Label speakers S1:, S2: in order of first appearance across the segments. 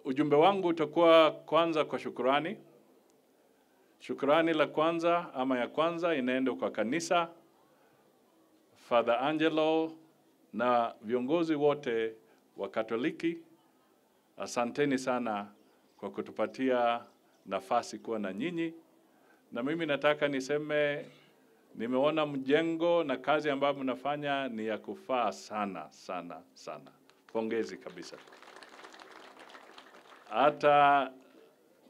S1: Ujumbe wangu utakuwa kwanza kwa shukrani. Shukrani la kwanza ama ya kwanza inaenda kwa kanisa, Father Angelo na viongozi wote wa Katoliki. Asanteni sana kwa kutupatia nafasi kuwa na nyinyi. Na mimi nataka niseme nimeona mjengo na kazi ambayo mnafanya ni ya kufaa sana sana sana. Pongezi kabisa. Hata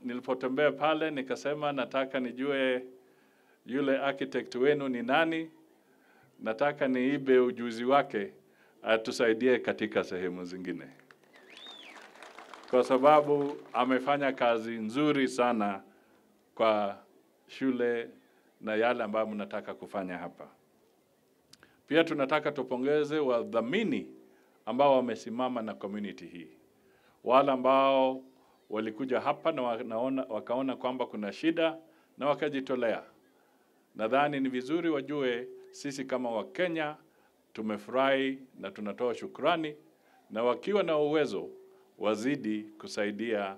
S1: nilipotembea pale nikasema nataka nijue yule architect wenu ni nani. Nataka niibe ujuzi wake atusaidie katika sehemu zingine. Kwa sababu amefanya kazi nzuri sana kwa shule na yale ambayo mnataka kufanya hapa. Pia tunataka tupongeze wadhamini ambao wamesimama na community hii. Wale ambao walikuja hapa na wakaona kwamba kuna shida na wakajitolea. Nadhani ni vizuri wajue sisi kama Wakenya tumefurahi na tunatoa shukrani, na wakiwa na uwezo wazidi kusaidia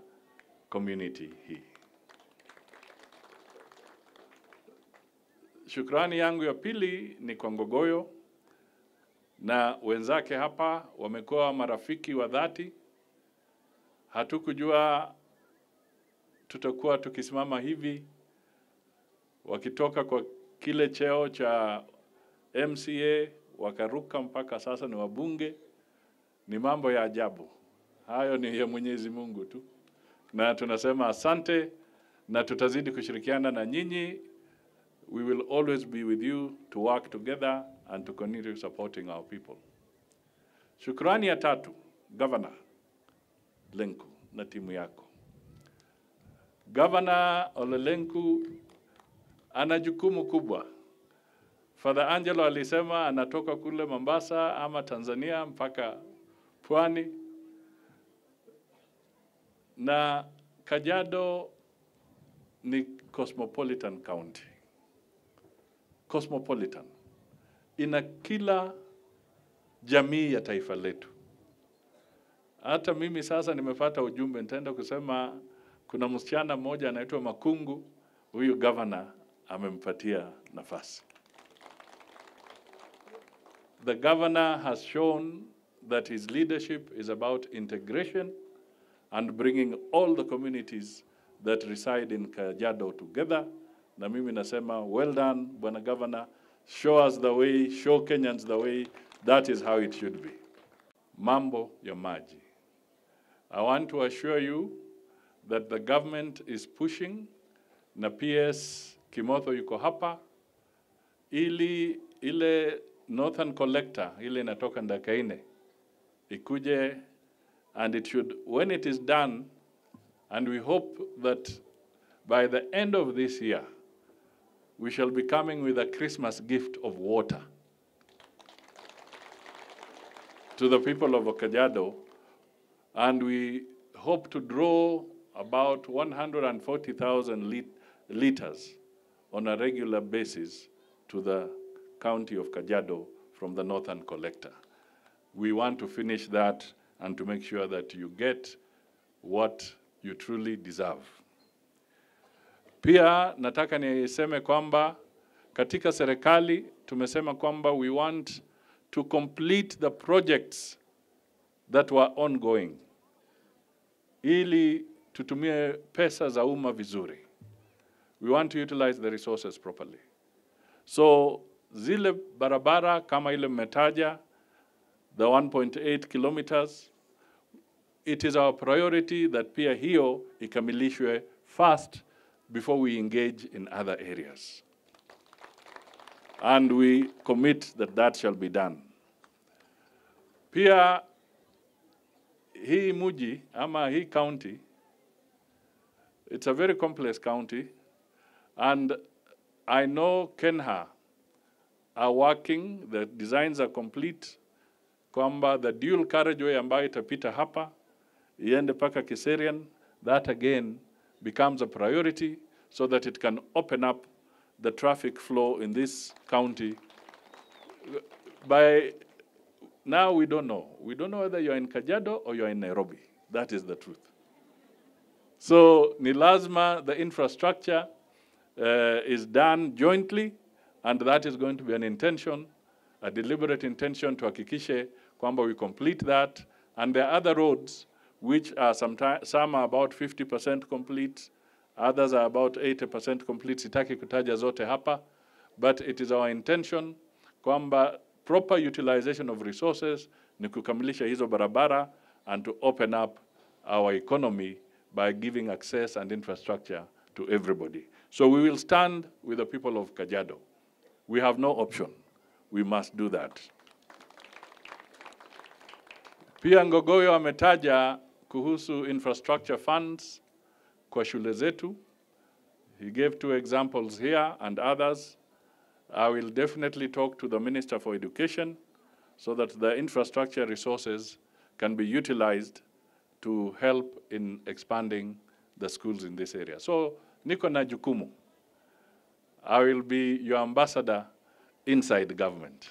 S1: community hii. Shukrani yangu ya pili ni kwa Ngogoyo na wenzake hapa, wamekuwa marafiki wa dhati. Hatukujua tutakuwa tukisimama hivi, wakitoka kwa kile cheo cha MCA wakaruka mpaka sasa ni wabunge. Ni mambo ya ajabu. Hayo ni ya Mwenyezi Mungu tu. Na tunasema asante na tutazidi kushirikiana na nyinyi. We will always be with you to work together and to continue supporting our people. Shukrani ya tatu, Governor Lenku na timu yako. Governor Ole Lenku ana jukumu kubwa. Father Angelo alisema anatoka kule Mombasa ama Tanzania mpaka Pwani. Na Kajiado ni cosmopolitan county. Cosmopolitan. Ina kila jamii ya taifa letu. Hata mimi sasa nimepata ujumbe, nitaenda kusema kuna msichana mmoja anaitwa Makungu, huyu governor amempatia nafasi. The governor has shown that his leadership is about integration and bringing all the communities that reside in Kajiado together. Na mimi nasema, well done, Bwana Governor. Show us the way, show Kenyans the way. That is how it should be. Mambo ya maji. I want to assure you that the government is pushing, na PS Kimotho yuko hapa, ile Northern Collector, ile inatoka Ndakaine, ikuje, and it should, when it is done, and we hope that by the end of this year, we shall be coming with a Christmas gift of water to the people of Kajiado, and we hope to draw about 140,000 liters on a regular basis to the county of Kajiado from the Northern Collector. We want to finish that and to make sure that you get what you truly deserve. Pia nataka niseme kwamba katika serikali tumesema kwamba we want to complete the projects that were ongoing, ili tutumie pesa za umma vizuri. We want to utilize the resources properly. So zile barabara kama ile mmetaja, the 1.8 kilometers, it is our priority that pia hiyo ikamilishwe fast before we engage in other areas. And we commit that that shall be done. Pia hii muji ama hii county, it's a very complex county, and I know Kenha are working, the designs are complete, kwamba the dual carriageway ambayo itapita hapa, iende paka Kiserian, that again becomes a priority so that it can open up the traffic flow in this county. By now we don't know. We don't know whether you're in Kajiado or you're in Nairobi. That is the truth. So ni lazima the infrastructure is done jointly, and that is going to be an intention, a deliberate intention to hakikishe kwamba we complete that. And there are other roads which are some are about 50% complete, others are about 80% complete. Sitaki kutaja zote hapa, but it is our intention kwamba proper utilization of resources ni kukamilisha hizo barabara and to open up our economy by giving access and infrastructure to everybody. So we will stand with the people of Kajiado. We have no option. We must do that. Pia Ngogoyo ametaja kuhusu infrastructure funds kwa shule zetu. He gave 2 examples here and others. I will definitely talk to the Minister for Education so that the infrastructure resources can be utilized to help in expanding the schools in this area. So, niko na jukumu. I will be your ambassador inside government.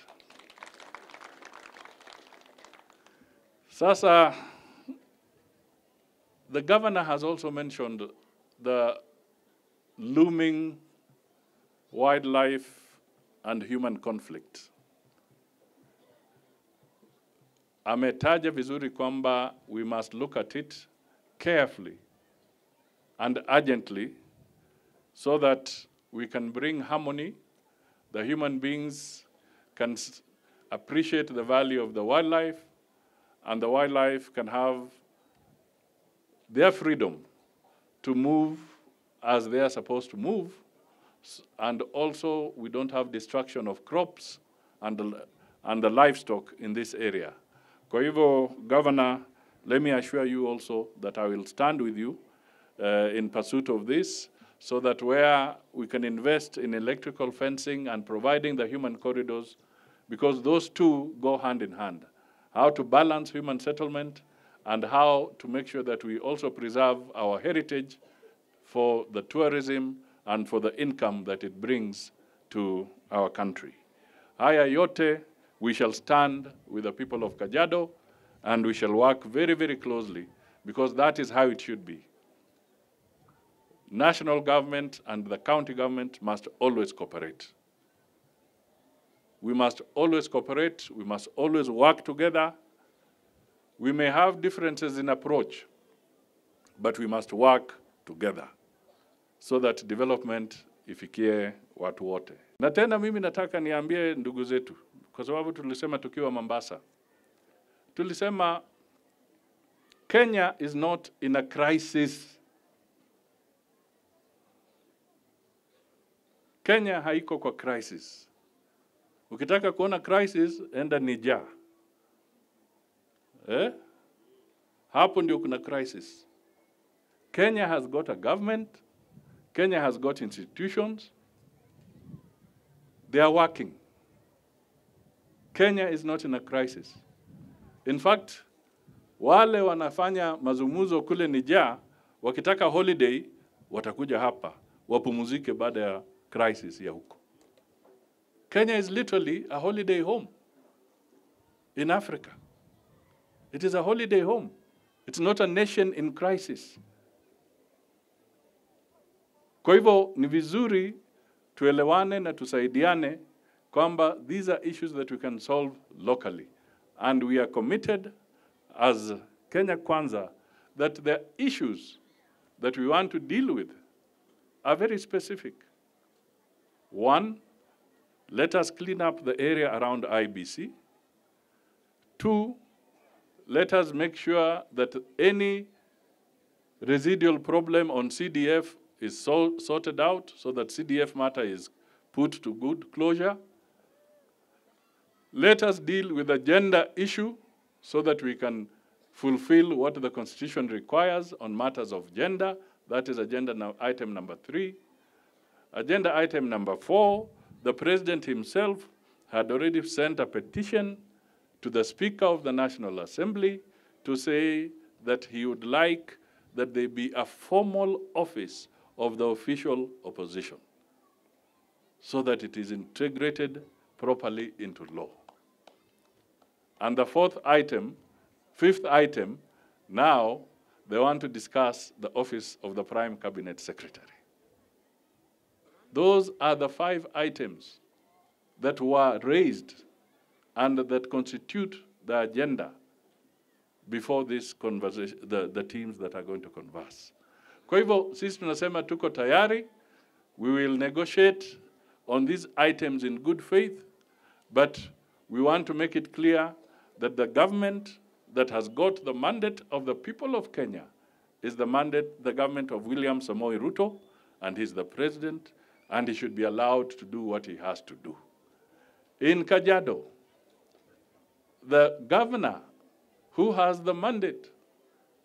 S1: Sasa, the governor has also mentioned the looming wildlife and human conflict. Ametaja vizuri kwamba we must look at it carefully and urgently so that we can bring harmony. The human beings can appreciate the value of the wildlife, and the wildlife can have their freedom to move as they are supposed to move, and also we don't have destruction of crops and the livestock in this area. Kwa hivyo, Governor, let me assure you also that I will stand with you in pursuit of this, so that where we can invest in electrical fencing and providing the human corridors, because those two go hand in hand. How to balance human settlement and how to make sure that we also preserve our heritage for the tourism and for the income that it brings to our country. Haya yote, we shall stand with the people of Kajiado, and we shall work very, very closely, because that is how it should be. National government and the county government must always cooperate. We must always cooperate. We must always work together. We may have differences in approach, but we must work together so that development ifikie watu wote. Na tena mimi nataka niambie ndugu zetu, kwa sababu tulisema tukiwa Mombasa. Tulisema Kenya is not in a crisis. Kenya haiko kwa crisis. Ukitaka kuona crisis, enda Niger. Hapo ndio kuna crisis. Kenya has got a government. Kenya has got institutions. They are working. Kenya is not in a crisis. In fact, wale wanafanya mazungumzo kule Niger, wakitaka holiday, watakuja hapa, wapumzike baada ya crisis ya huko. Kenya is literally a holiday home in Africa. It is a holiday home. It's not a nation in crisis. Kwa hivyo ni vizuri tuelewane na tusaidiane kwamba these are issues that we can solve locally. And we are committed as Kenya Kwanza that the issues that we want to deal with are very specific. 1, let us clean up the area around IBC. 2, let us make sure that any residual problem on CDF is sorted out so that CDF matter is put to good closure. Let us deal with the gender issue so that we can fulfill what the Constitution requires on matters of gender. That is agenda item number 3. Agenda item number 4, the President himself had already sent a petition to the Speaker of the National Assembly to say that he would like that there be a formal office of the official opposition so that it is integrated properly into law. And the 5th item, now they want to discuss the office of the Prime Cabinet Secretary. Those are the 5 items that were raised and that constitute the agenda before this conversation, the teams that are going to converse. Kwa hivyo, sisi tunasema tuko tayari. We will negotiate on these items in good faith, but we want to make it clear that the government that has got the mandate of the people of Kenya is the government of William Samoei Ruto, and he's the president, and he should be allowed to do what he has to do. In Kajiado, the governor who has the mandate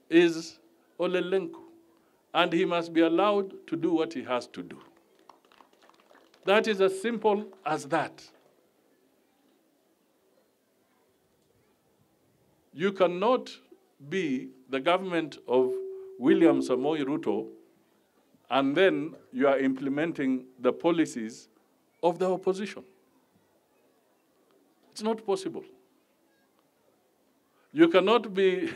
S1: is Ole Lenku, and he must be allowed to do what he has to do. That is as simple as that. You cannot be the government of William Samoei Ruto and then you are implementing the policies of the opposition. It's not possible. You cannot be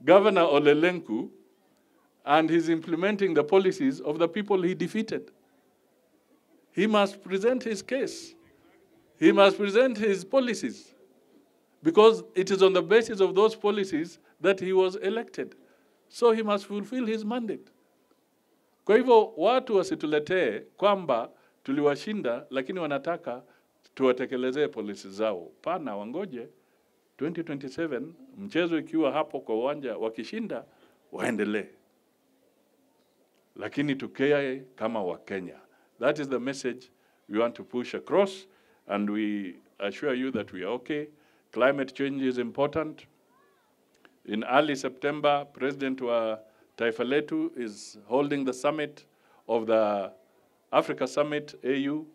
S1: Governor Ole Lenku and he's implementing the policies of the people he defeated. He must present his case. He must present his policies, because it is on the basis of those policies that he was elected. So he must fulfill his mandate. Kwa hivyo watu wasituletee kwamba tuliwashinda lakini wanataka tuwatekelezee polisi zao. Pana, wangoje 2027 mchezo ikiwa hapo kwa uwanja, wakishinda waendelee. Lakini tukae kama Wakenya. That is the message we want to push across, and we assure you that we are okay. Climate change is important. In early September, President wa Taifa Letu is holding the summit of the Africa Summit AU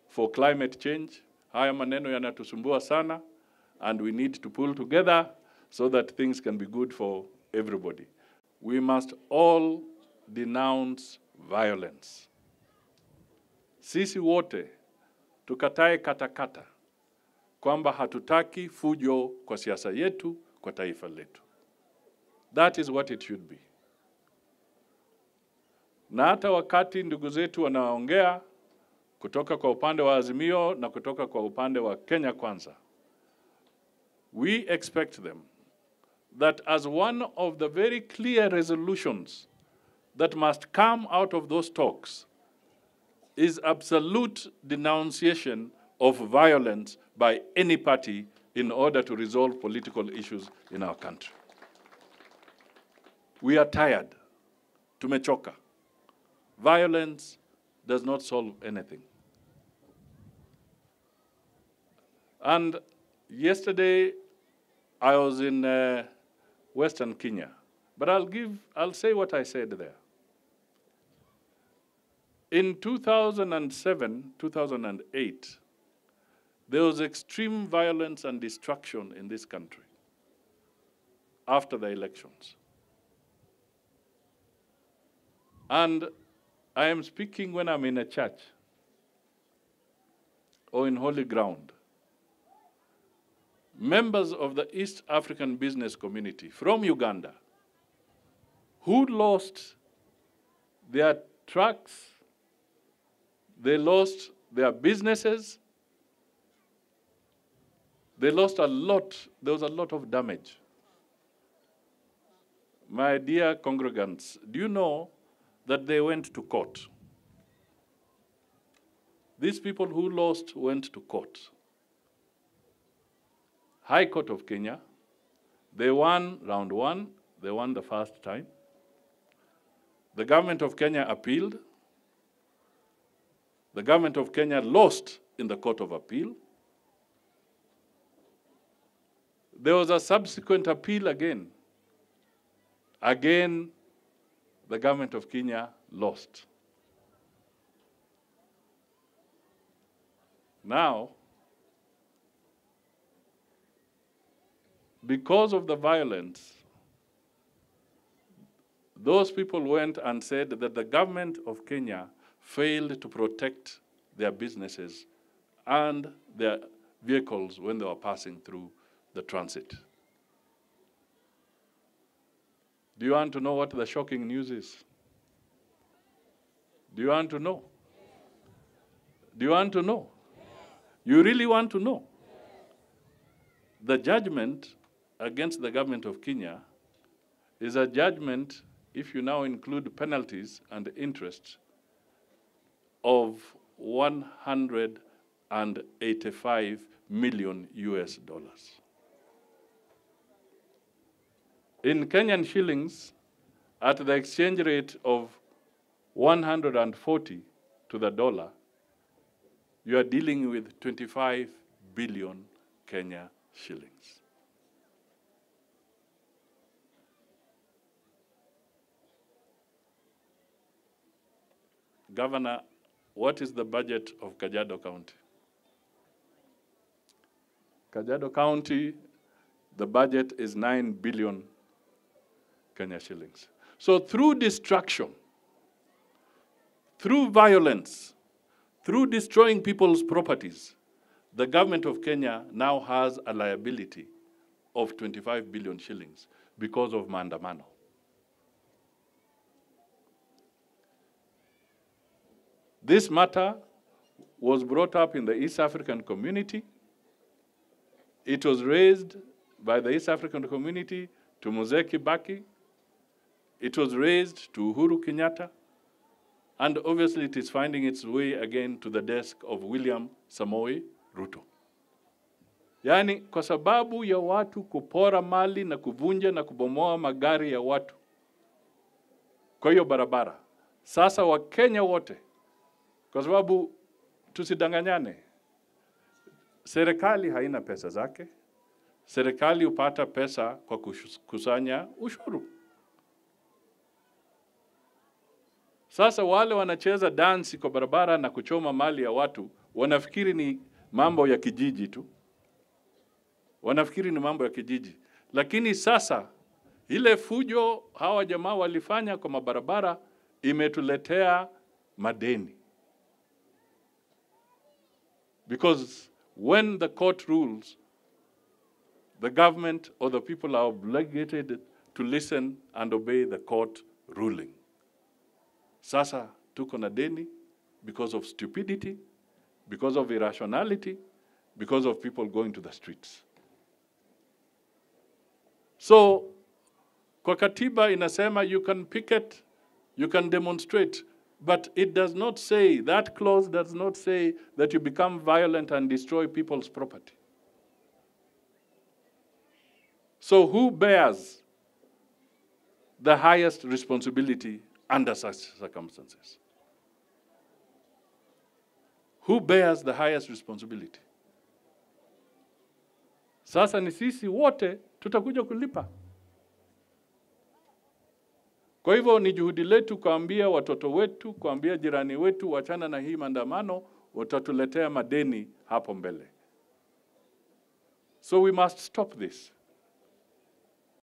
S1: for climate change. Haya maneno yanatusumbua sana, and we need to pull together so that things can be good for everybody. We must all denounce violence. Sisi wote tukatae katakata kwamba hatutaki fujo kwa siasa yetu, kwa taifa letu. That is what it should be. Na hata wakati ndugu zetu wanaongea kutoka kwa upande wa Azimio na kutoka kwa upande wa Kenya Kwanza, we expect them that as one of the very clear resolutions that must come out of those talks is absolute denunciation of violence by any party in order to resolve political issues in our country. We are tired. Tumechoka. Violence does not solve anything. And yesterday I was in Western Kenya, but I'll say what I said there. In 2007, 2008, there was extreme violence and destruction in this country after the elections. And I am speaking when I'm in a church or in holy ground. Members of the East African business community from Uganda who lost their trucks, they lost their businesses, they lost a lot, there was a lot of damage. My dear congregants, do you know that they went to court? These people who lost went to court. High Court of Kenya, they won round 1, they won the first time. The government of Kenya appealed. The government of Kenya lost in the Court of Appeal. There was a subsequent appeal again. Again, the government of Kenya lost. Now, because of the violence, those people went and said that the government of Kenya failed to protect their businesses and their vehicles when they were passing through the transit. Do you want to know what the shocking news is? Do you want to know? Do you want to know? You really want to know? The judgment against the government of Kenya is a judgment, if you now include penalties and interest, of $185 million US. In Kenyan shillings, at the exchange rate of 140 to the dollar, you are dealing with 25 billion Kenya shillings. Governor, what is the budget of Kajiado County? Kajiado County, the budget is 9 billion Kenya shillings. So through destruction, through violence, through destroying people's properties, the government of Kenya now has a liability of 25 billion shillings because of maandamano. This matter was brought up in the East African community. It was raised by the East African community to Mzee Kibaki. It was raised to Uhuru Kenyatta. And obviously it is finding its way again to the desk of William Samoei Ruto. Yaani kwa sababu ya watu kupora mali na kuvunja na kubomoa magari ya watu kwa hiyo barabara. Sasa Wakenya wote, kwa sababu tusidanganyane, serikali haina pesa zake, serikali hupata pesa kwa kukusanya ushuru. Sasa wale wanacheza dansi kwa barabara na kuchoma mali ya watu, wanafikiri ni mambo ya kijiji tu. Wanafikiri ni mambo ya kijiji. Lakini sasa, ile fujo hawa jamaa walifanya kwa mabarabara imetuletea madeni. Because when the court rules, the government or the people are obligated to listen and obey the court ruling. Sasa tuko na deni because of stupidity, because of irrationality, because of people going to the streets. So, kwa katiba inasema you can picket, you can demonstrate, but it does not say, that clause does not say that you become violent and destroy people's property. So who bears the highest responsibility under such circumstances? Who bears the highest responsibility? Sasa ni sisi wote tutakuja kulipa. Kwa hivyo ni juhudi letu kuambia watoto wetu, kuambia jirani wetu, wachana na hii maandamano, watatuletea madeni hapo mbele. So we must stop this.